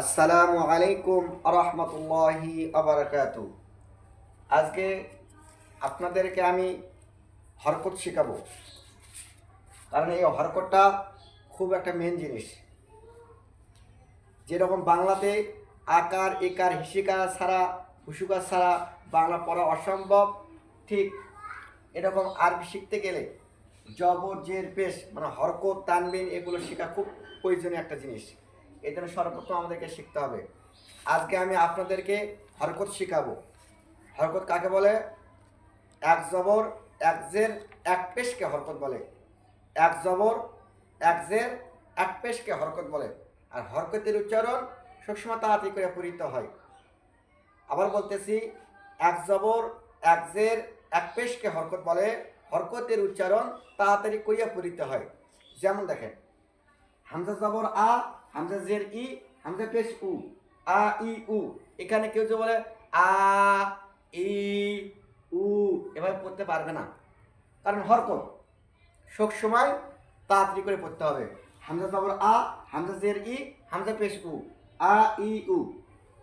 আসসালামু আলাইকুম আরহামতুল্লাহি আবরাকাতু। আজকে আপনাদেরকে আমি হরকত শেখাবো, কারণ এই হরকতটা খুব একটা মেন জিনিস। যেরকম বাংলাতে আকার একার হিসিকার ছাড়া হুসুকার ছাড়া বাংলা পড়া অসম্ভব, ঠিক এরকম আরবি শিখতে গেলে জবর জের পেশ মানে হরকত তানবিন এগুলো শেখা খুব প্রয়োজনীয় একটা জিনিস। এই জন্য সর্বপ্রথম আমাদেরকে শিখতে হবে। আজকে আমি আপনাদেরকে হরকত শেখাবো। হরকত কাকে বলে? এক জবর এক জের এক পেশকে হরকত বলে। এক জবর এক জের এক পেশকে হরকত বলে। আর হরকতের উচ্চারণ সবসময় তাড়াতাড়ি করে পড়িতে হয়। আবার বলতেছি, এক জবর এক জের এক পেশকে হরকত বলে। হরকতের উচ্চারণ তাড়াতাড়ি করিয়া পড়িতে হয়। যেমন দেখেন, হামজা জবর আ, হামজা জের ই, হামজা পেশ উ, আ ই উ। এখানে কেউ যে বলে আ ই উ এভাবে পড়তে পারবে না, কারণ হরকত সবসময় তাড়াতাড়ি করে পড়তে হবে। হামজা জবর আ, হামজা জের ই, হামজা পেশ উ, আ ই উ।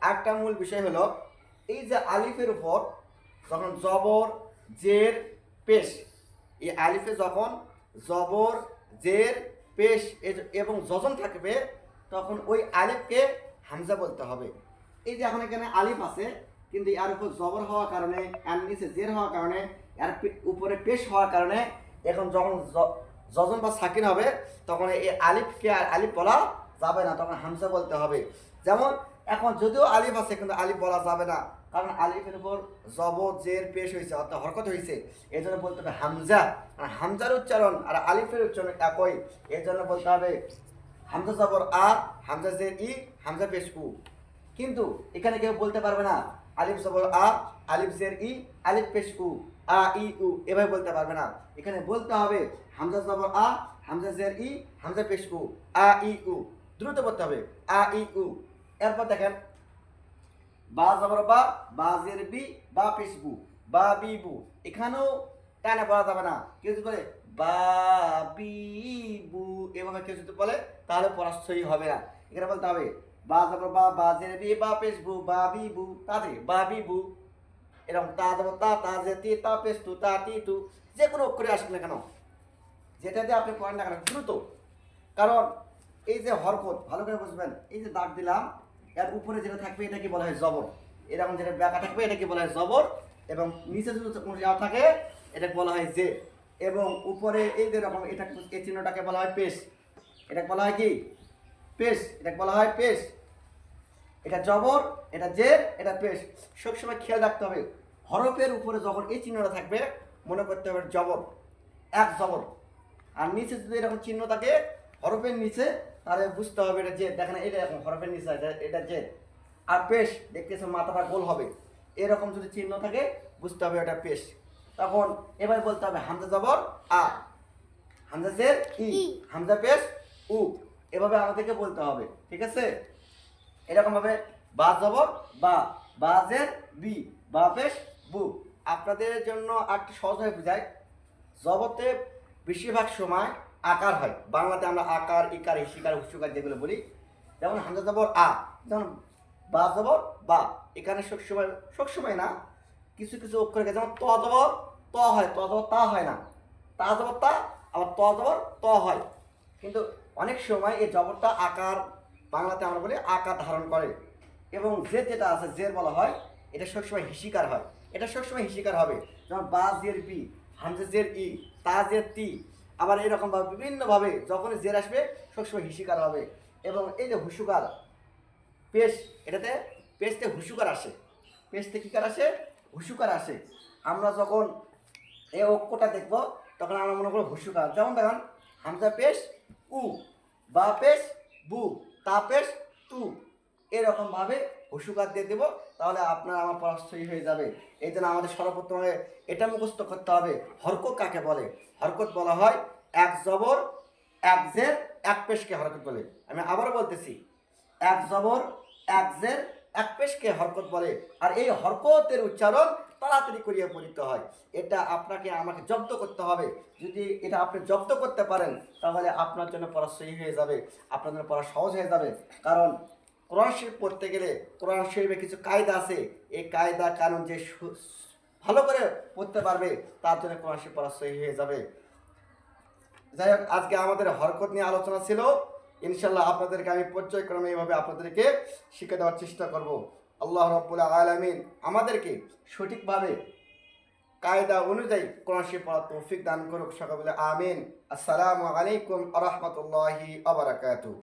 একটা মূল বিষয় হলো, এই যে আলিফের উপর যখন জবর জের পেশ, এই আলিফে যখন জবর জের পেশ এবং যজন থাকবে, তখন ওই আলিফকে হামজা বলতে হবে। এই যে এখন এখানে আলিফ আছে, কিন্তু এর উপর জবর হওয়ার কারণে, এর নিচে জের হওয়ার কারণে, এর উপরে পেশ হওয়ার কারণে, এখন যখন যজন বা সাকিন হবে, তখন এই আলিফকে আর আলিফ বলা যাবে না, তখন হামজা বলতে হবে। যেমন এখন যদিও আলিফ আছে, কিন্তু আলিফ বলা যাবে না, কারণ আলিফের উপর জবর জের পেশ হয়েছে, অর্থাৎ হরকত হয়েছে। এই জন্য বলতে হবে হামজা। আর হামজার উচ্চারণ আর আলিফের উচ্চারণ একই, এই জন্য বলতে হবে হামজা জবর আ, হামজা জের ই, হামজা পেশ উ। কিন্তু এখানে কেউ বলতে পারবে না আলিফ জবর আ, আলিফ জের ই, আলিফ পেশ উ, আ ই উ এভাবে বলতে পারবে না। এখানে বলতে হবে হামজা জবর আ, হামজা জের ই, হামজা পেশ উ, আ ই উ। দ্রুত বলতে হবে আ ই উ। এরপর দেখেন, বা জবর বা, বা জের বি, বা পেশ বু, বা বি বু। এখানেও টানে পড়া যাবে না। কেউ যদি বলে বা বি বু এভাবে কেউ যদি বলে, তাহলে পড়া সহি হবে না। এখানে বলতে হবে বা জবর বা, বা জের বি, বা পেশ বু, বা বি বু। তাড়াতাড়ি বা বি বু। এরকম তা জবর তা, তা জের তি, তা পেশ তু, তা তি তু। যে কোনো অক্ষরে আসুক না কেন, যেটা দিয়ে আপনি পড়েন না কেন, দ্রুত। কারণ এই যে হরকত ভালো করে বুঝবেন, এই যে দাগ দিলাম, এর উপরে যেটা থাকবে এটাকে বলা হয় জবর। এরকম যেটা ব্যাকা থাকবে এটাকে বলা হয় জবর, এবং নিচে যদি কোনো যাওয়া থাকে এটাকে বলা হয় জে। এবং উপরে এই যে রকম এটা, এই চিহ্নটাকে বলা হয় পেশ। এটাকে বলা হয় কি? পেশ। এটাকে বলা হয় পেশ। এটা জবর, এটা জের, এটা পেশ। সবসময় খেয়াল রাখতে হবে, হরফের উপরে যখন এই চিহ্নটা থাকবে, মনে করতে হবে জবর, এক জবর। আর নিচে যদি এরকম চিহ্ন থাকে হরফের নিচে, তাহলে বুঝতে হবে এটা জেদ। দেখেন এটা এরকম হরফের নিচে এটা জেদ। আর পেশ দেখতেছে মাথাটা গোল হবে, এরকম যদি চিহ্ন থাকে বুঝতে হবে এটা পেশ। তখন এবার বলতে হবে হামজা জবর আ, হামজা জের ই, হামজা পেশ উ। এভাবে আমাদেরকে বলতে হবে, ঠিক আছে? এরকম ভাবে বা জবর বা, বা জের বি, বা পেশ বু। আপনাদের জন্য আরেকটি সহজ হয়ে বোঝায়, জবতে বেশিরভাগ সময় আকার হয়। বাংলাতে আমরা আকার ইকার হিসিকার হুসুকার যেগুলো বলি, যেমন হামজা জবর আ, যেমন বা জবর বা। এখানে সবসময় না, কিছু কিছু অক্ষর, যেমন ত জবর ত হয়, ত জবর তা হয় না। তা জবর তা, আবার ত জবর ত হয়। কিন্তু অনেক সময় এই জবরটা আকার, বাংলাতে আমরা বলি আকার ধারণ করে। এবং জের যেটা আছে জের বলা হয়, এটা সবসময় হিসিকার হয়। এটা সবসময় হিসিকার হবে। যেমন বা জের বি, হামজা জের ই, তা জের তি। আবার এরকমভাবে বিভিন্নভাবে যখনই জের আসবে সবসময় হিসিকার হবে। এবং এই যে হুসুকার পেশ, এটাতে পেশতে হুসুকার আসে। পেশতে কী কার আসে? হুসুকার আসে। আমরা যখন এই অক্ষরটা দেখব, তখন আমরা মনে করবো হুসুকার। যেমন দেখেন, হামজা পেশ উ, বা পেশ বু, তা পেশ তু। এরকমভাবে হুসুকার দিয়ে দেবো, তাহলে আপনার আমার পড়া সহি হয়ে যাবে। এই জন্য আমাদের সর্বপ্রথমে এটা মুখস্থ করতে হবে, হরকত কাকে বলে। হরকত বলা হয় এক জবর এক জের এক পেশকে হরকত বলে। আমি আবার বলতেছি, এক জবর এক জের এক পেশকে হরকত বলে। আর এই হরকতের উচ্চারণ তাড়াতাড়ি করিয়া পড়িতে হয়। এটা আপনাকে আমাকে জব্দ করতে হবে। যদি এটা আপনি জব্দ করতে পারেন, তাহলে আপনার জন্য পড়া সহি হয়ে যাবে, আপনার জন্য পড়া সহজ হয়ে যাবে। কারণ কোরআন শরীফ পড়তে গেলে কোরআন শরীফে কিছু কায়দা আছে, এই কায়দা কানুন যে ভালো করে পড়তে পারবে তার জন্য কোরআন শরীফ পড়া সহি হয়ে যাবে। যাই হোক, আজকে আমাদের হরকত নিয়ে আলোচনা ছিল। ইনশাল্লাহ আপনাদেরকে আমি পর্যায়ক্রমে এইভাবে আপনাদেরকে শিখে দেওয়ার চেষ্টা করব। আল্লাহ রাব্বুল আলামিন আমাদেরকে সঠিকভাবে কায়দা অনুযায়ী কোরআন শরীফ পড়ার তৌফিক দান করুক। সকলে বলে আমিন। আসসালামু আলাইকুম ওয়া রাহমাতুল্লাহি ওয়া বারাকাতুহু।